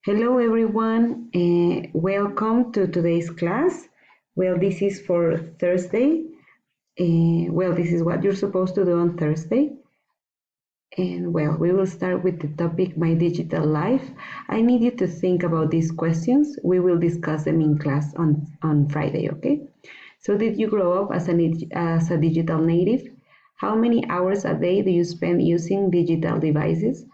Hello everyone, welcome to today's class. Well, this is for Thursday. This is what you're supposed to do on Thursday. And well, we will start with the topic, My Digital Life. I need you to think about these questions. We will discuss them in class on Friday, okay? So did you grow up as a digital native? How many hours a day do you spend using digital devices?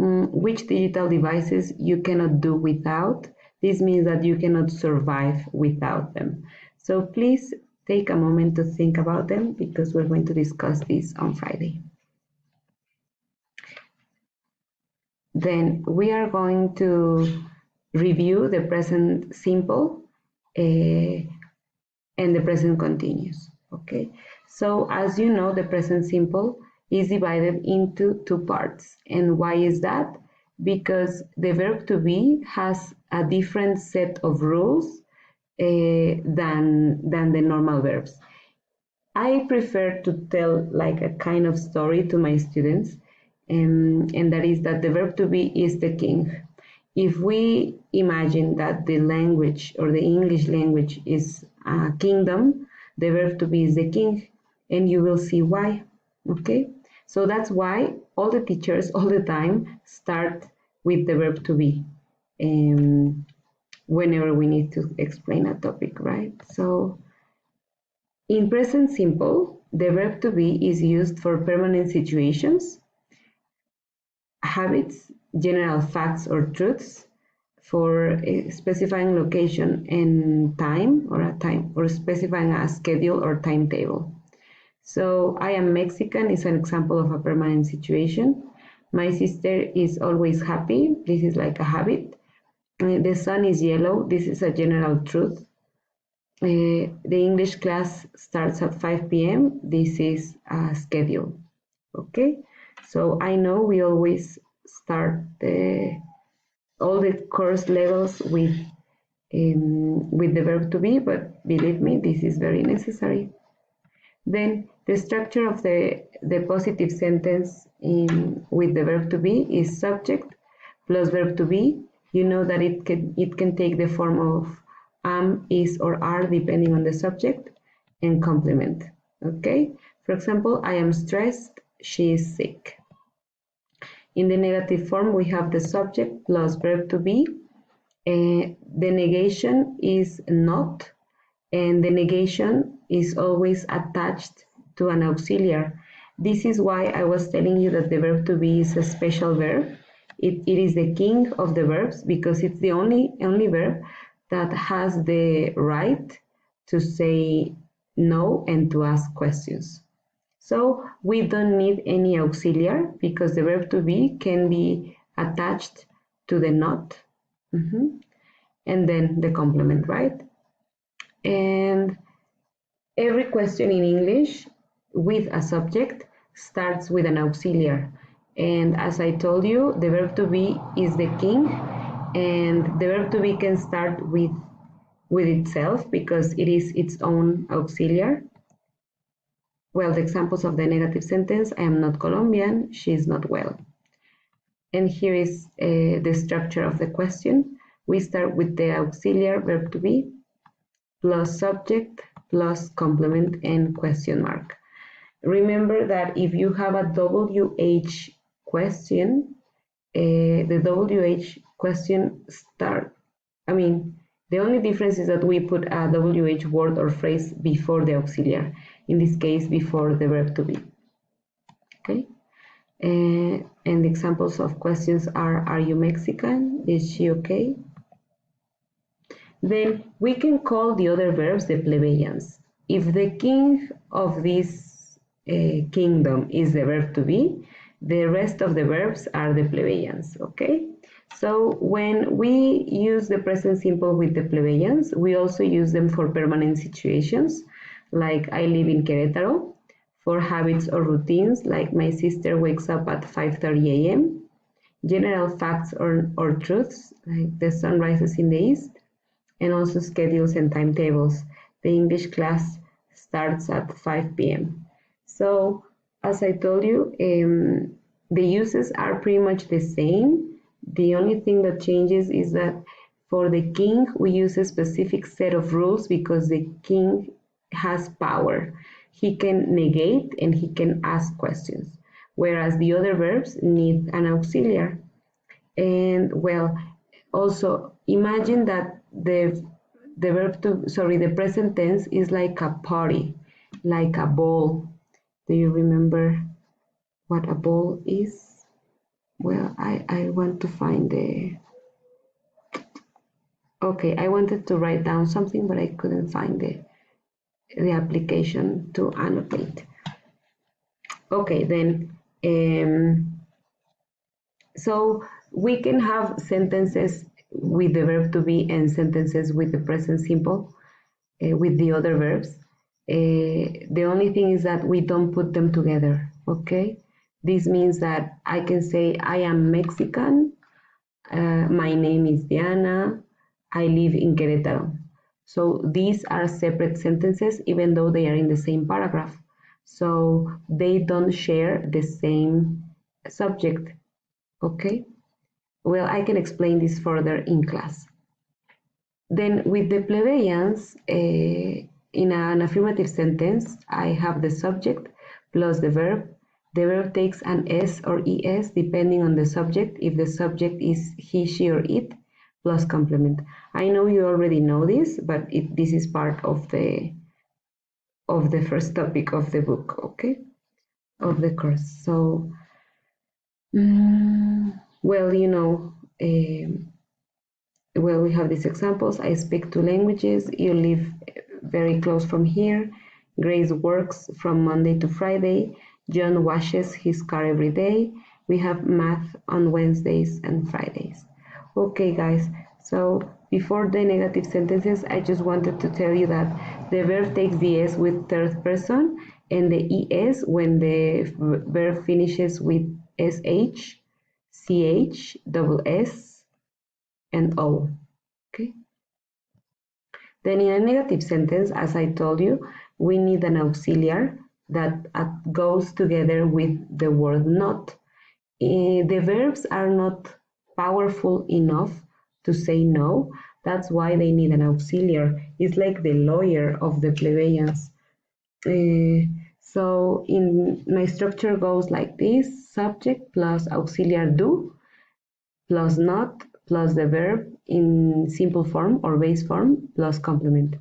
Which digital devices you cannot do without? This means that you cannot survive without them. So please take a moment to think about them because we're going to discuss this on Friday. Then we are going to review the present simple and the present continuous. Okay, so as you know, the present simple is divided into two parts. And why is that? Because the verb to be has a different set of rules than the normal verbs. I prefer to tell like a kind of story to my students, and that is that the verb to be is the king. If we imagine that the language or the English language is a kingdom, the verb to be is the king, and you will see why. Okay, so that's why all the teachers all the time start with the verb to be whenever we need to explain a topic, right? So in present simple, the verb to be is used for permanent situations, habits, general facts or truths, for specifying location and time or specifying a schedule or timetable. So I am Mexican is an example of a permanent situation. My sister is always happy. This is like a habit. The sun is yellow. This is a general truth. The English class starts at 5 p.m. This is a schedule. Okay, so I know we always start all the course levels with the verb to be, but believe me, this is very necessary. Then the structure of the positive sentence with the verb to be is subject plus verb to be. You know that it can take the form of am, is, or are depending on the subject, and complement. Okay, for example, I am stressed, she is sick. In the negative form, we have the subject plus verb to be. The negation is not, and the negation is always attached to an auxiliary. This is why I was telling you that the verb to be is a special verb. It is the king of the verbs because it's the only verb that has the right to say no and to ask questions. So we don't need any auxiliary because the verb to be can be attached to the not and then the complement, right? And every question in English with a subject starts with an auxiliary. And as I told you, the verb to be is the king, and the verb to be can start with itself because it is its own auxiliary. Well, the examples of the negative sentence, I am not Colombian, she is not well. And here is the structure of the question. We start with the auxiliary verb to be plus subject plus complement and question mark. Remember that if you have a WH question, the WH question the only difference is that we put a WH word or phrase before the auxiliary, in this case before the verb to be. Okay, and the examples of questions are you Mexican? Is she okay? Then we can call the other verbs the plebeians. If the king of this kingdom is the verb to be, the rest of the verbs are the plebeians, okay? So when we use the present simple with the plebeians, we also use them for permanent situations, like I live in Querétaro, for habits or routines, like my sister wakes up at 5:30 a.m., general facts or truths, like the sun rises in the east, and also schedules and timetables. The English class starts at 5 p.m. So, as I told you, the uses are pretty much the same, The only thing that changes is that for the king, we use a specific set of rules because the king has power. He can negate and he can ask questions, whereas the other verbs need an auxiliary. And well, also imagine that the present tense is like a party, like a ball. Do you remember what a ball is? Well, I want to find okay, I wanted to write down something, but I couldn't find the application to annotate. Okay, then, so we can have sentences with the verb to be and sentences with the present simple, with the other verbs. The only thing is that we don't put them together, okay? This means that I can say, I am Mexican, my name is Diana, I live in Querétaro. So these are separate sentences even though they are in the same paragraph. So they don't share the same subject, okay? Well, I can explain this further in class. Then with the plebeians, in an affirmative sentence, I have the subject plus the verb. The verb takes an S or ES depending on the subject, if the subject is he, she, or it, plus complement. I know you already know this, but this is part of the first topic of the book, okay? Of the course. So, well, you know, well, we have these examples. I speak two languages. You live very close from here. Grace works from Monday to Friday. John washes his car every day. We have math on Wednesdays and Fridays. Okay, guys. So before the negative sentences, I just wanted to tell you that the verb takes the S with third person and the ES when the verb finishes with SH, CH, double S, and O. Okay. Then in a negative sentence, as I told you, we need an auxiliary that goes together with the word not. The verbs are not powerful enough to say no. That's why they need an auxiliary. It's like the lawyer of the plebeians. So in my structure goes like this: subject plus auxiliary do plus not plus the verb in simple form or base form plus complement.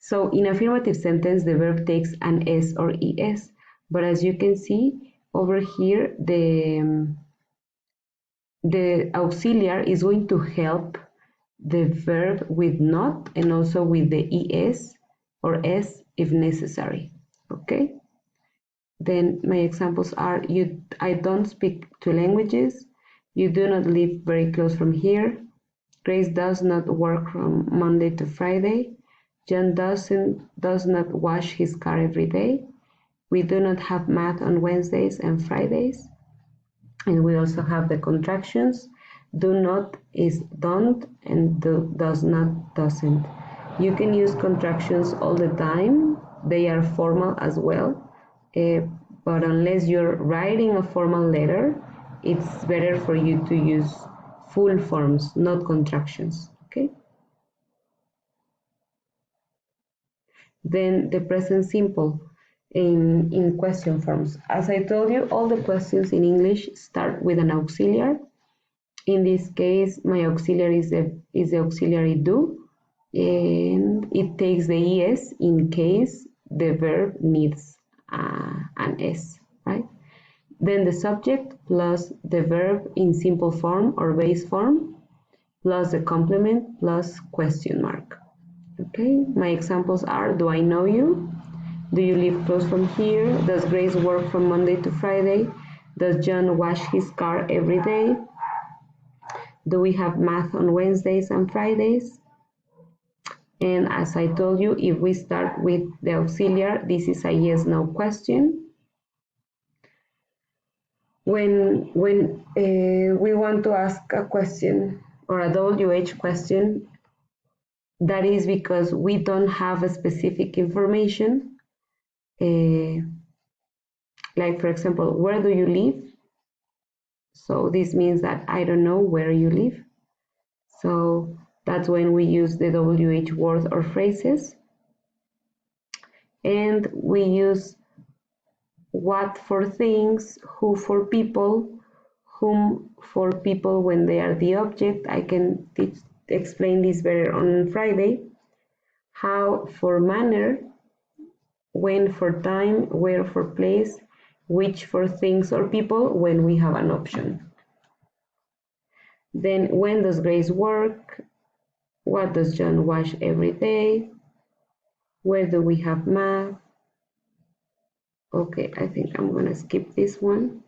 So in affirmative sentence, the verb takes an S or ES, but as you can see over here, the auxiliary is going to help the verb with not and also with the ES or S if necessary, okay? Then my examples are, I don't speak two languages, you do not live very close from here, Grace does not work from Monday to Friday, John does not wash his car every day, we do not have math on Wednesdays and Fridays, and we also have the contractions, do not is don't, and does not doesn't. You can use contractions all the time, they are formal as well. But unless you're writing a formal letter, it's better for you to use full forms, not contractions, okay? Then the present simple in question forms. As I told you, all the questions in English start with an auxiliary. In this case, my auxiliary is the auxiliary do, and it takes the ES in case the verb needs an S, right? Then the subject plus the verb in simple form or base form plus the complement plus question mark. Okay, my examples are, do I know you? Do you live close from here? Does Grace work from Monday to Friday? Does John wash his car every day? Do we have math on Wednesdays and Fridays? And as I told you, if we start with the auxiliary, this is a yes/no question. When we want to ask a question or a WH question, that is because we don't have a specific information. Like for example, where do you live? So this means that I don't know where you live. So that's when we use the WH words or phrases. And we use what for things, who for people, whom for people when they are the object. I can explain this better on Friday. How for manner, when for time, where for place, which for things or people when we have an option. Then when does Grace work? What does John wash every day? Where do we have math? Okay, I think I'm gonna skip this one.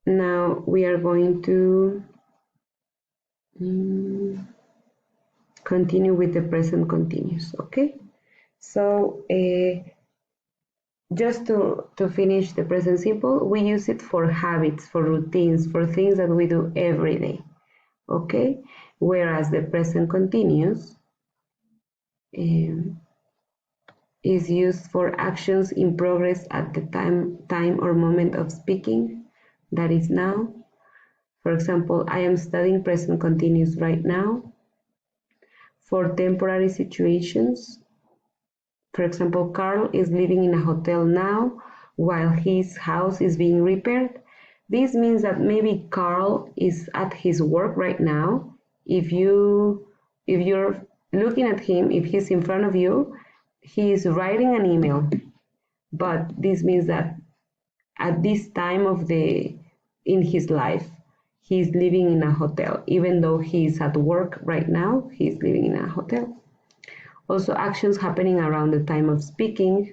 Now we are going to continue with the present continuous, okay? So just to finish the present simple, we use it for habits, for routines, for things that we do every day, okay? Whereas the present continuous is used for actions in progress at the time or moment of speaking, that is now. For example, I am studying present continuous right now. For temporary situations, for example, Carl is living in a hotel now while his house is being repaired. This means that maybe Carl is at his work right now. If you're looking at him, if he's in front of you, he is writing an email. But this means that at this time in his life, he's living in a hotel. Even though he's at work right now, he's living in a hotel. Also, actions happening around the time of speaking.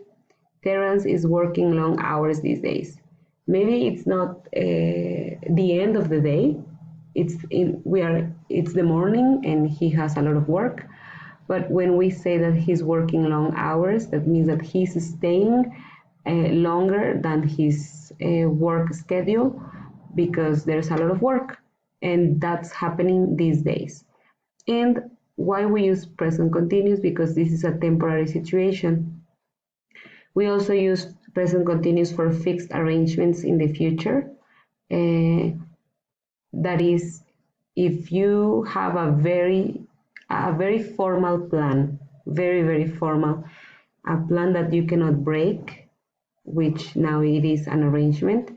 Terence is working long hours these days. Maybe it's not the end of the day. It's the morning and he has a lot of work. But when we say that he's working long hours, that means that he's staying longer than his work schedule because there's a lot of work, and that's happening these days. And why we use present continuous? Because this is a temporary situation. We also use present continuous for fixed arrangements in the future. That is, if you have a very formal plan, very formal, a plan that you cannot break, which now it is an arrangement,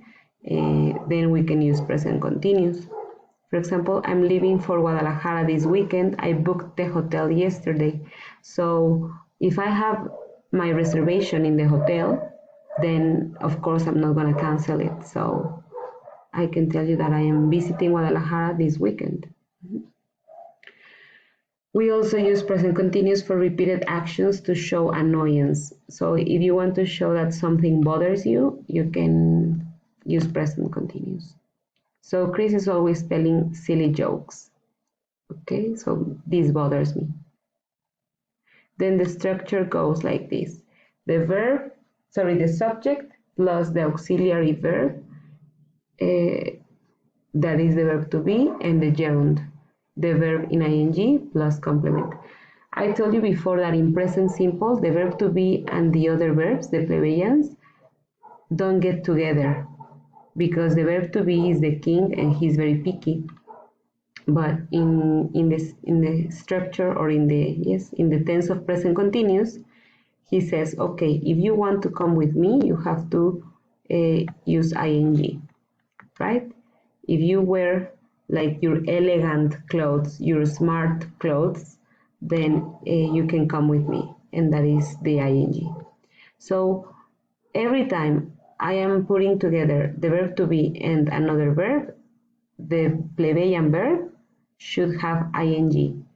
then we can use present continuous. For example, I'm leaving for Guadalajara this weekend. I booked the hotel yesterday. So if I have my reservation in the hotel, then of course I'm not going to cancel it. So I can tell you that I am visiting Guadalajara this weekend. We also use present continuous for repeated actions to show annoyance. So if you want to show that something bothers you, you can use present continuous. So Chris is always telling silly jokes. Okay, so this bothers me. Then the structure goes like this. The subject plus the auxiliary verb, that is the verb to be, and the gerund, the verb in ing plus complement. I told you before that in present simple, the verb to be and the other verbs, the plebeians, don't get together because the verb to be is the king and he's very picky. But in the structure or in the tense of present continuous, he says, okay, if you want to come with me, you have to use ing, right? If you wear like your elegant clothes, your smart clothes, then you can come with me, and that is the ing. So every time I am putting together the verb to be and another verb, the plebeian verb should have ing.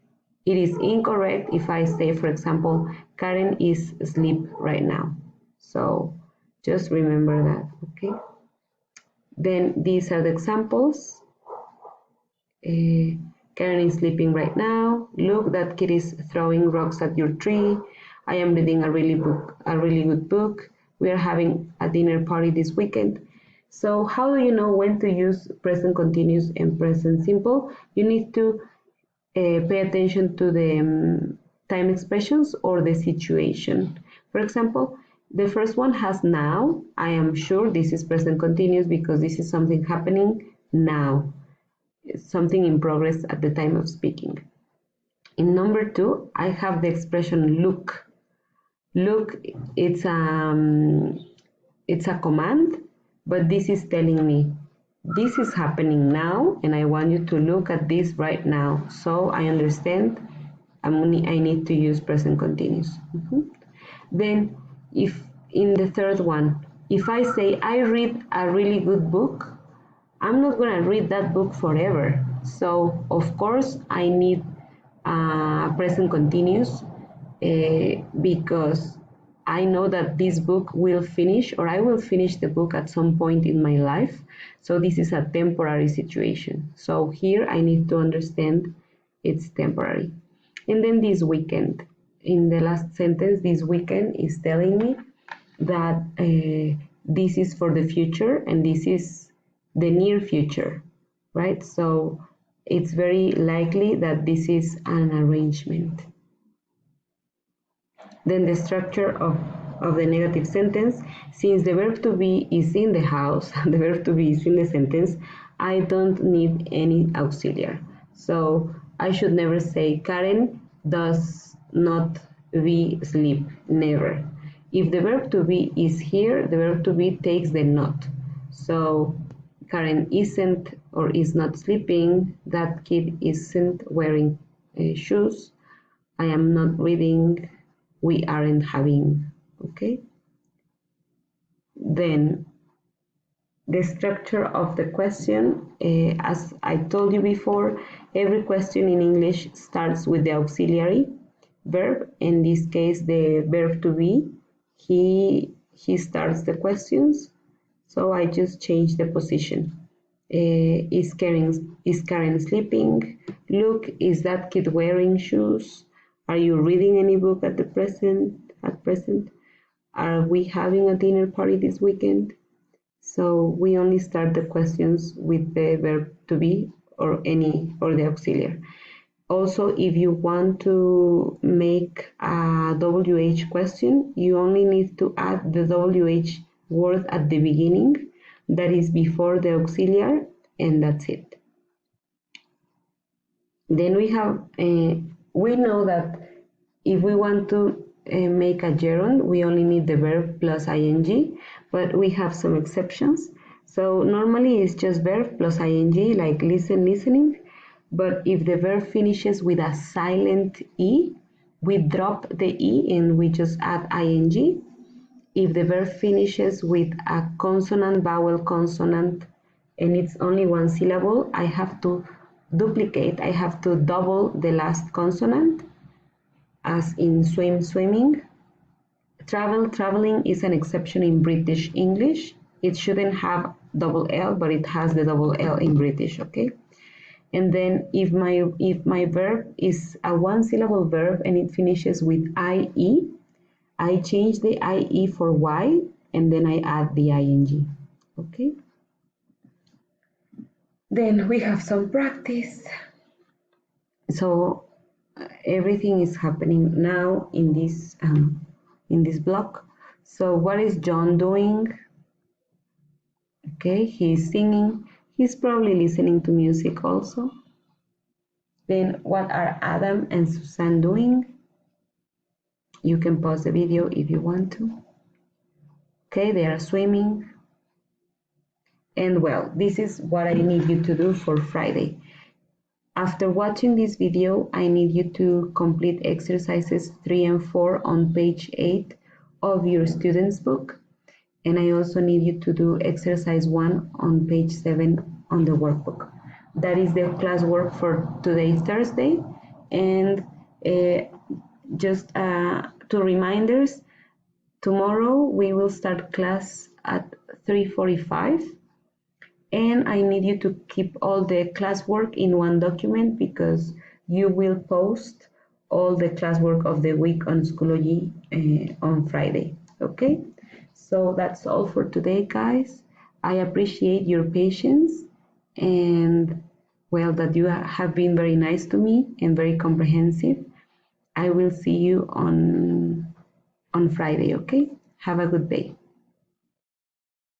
It is incorrect if I say, for example, Karen is asleep right now. So just remember that, okay? Then these are the examples. Karen is sleeping right now. Look, that kid is throwing rocks at your tree. I am reading a really good book. We are having a dinner party this weekend. So how do you know when to use present continuous and present simple? You need to pay attention to the time expressions or the situation. For example, The first one has now. I am sure this is present continuous because this is something happening now. It's something in progress at the time of speaking. In number 2, I have the expression look. Look, it's a command, but this is telling me this is happening now and I want you to look at this right now. So I understand I need to use present continuous. Then if in the third one, if I say I read a really good book, I'm not going to read that book forever. So of course I need present continuous because I know that this book will finish, or I will finish the book at some point in my life. So this is a temporary situation. So here I need to understand it's temporary. And then this weekend, in the last sentence, this weekend is telling me that this is for the future and this is the near future, right? So it's very likely that this is an arrangement. Then the structure of the negative sentence, since the verb to be is in the house, the verb to be is in the sentence, I don't need any auxiliary. So I should never say Karen does not be sleep, never. If the verb to be is here, the verb to be takes the not. So Karen isn't or is not sleeping, that kid isn't wearing shoes, I am not reading, we aren't having, okay? Then the structure of the question, as I told you before, every question in English starts with the auxiliary verb. In this case, the verb to be, he starts the questions. So I just change the position. Is Karen sleeping? Look, is that kid wearing shoes? Are you reading any book at present? Are we having a dinner party this weekend? So we only start the questions with the verb to be or the auxiliary. Also, if you want to make a WH question, you only need to add the WH word at the beginning, that is before the auxiliary, and that's it. Then we have, we know that if we want to make a gerund, we only need the verb plus ing, but we have some exceptions. So normally it's just verb plus ing, like listen, listening. But if the verb finishes with a silent E, we drop the E and we just add ing. If the verb finishes with a consonant, vowel, consonant, and it's only one syllable, I have to duplicate, I have to double the last consonant, as in swim, swimming. Travel, traveling is an exception in British English. It shouldn't have double L, but it has the double L in British, okay? And then if my verb is a one syllable verb and it finishes with IE, I change the IE for Y and then I add the ing, okay? Then we have some practice. So everything is happening now in this block. So what is John doing? Okay, he's singing. He's probably listening to music also. Then what are Adam and Suzanne doing? You can pause the video if you want to. Okay, they are swimming. And well, this is what I need you to do for Friday. After watching this video, I need you to complete exercises 3 and 4 on page 8 of your student's book. And I also need you to do exercise 1 on page 7 on the workbook. That is the classwork for today, Thursday. And just 2 reminders. Tomorrow we will start class at 3:45. And I need you to keep all the classwork in one document because you will post all the classwork of the week on Schoology on Friday, okay? So that's all for today, guys. I appreciate your patience and, well, that you have been very nice to me and very comprehensive. I will see you on Friday, okay? Have a good day.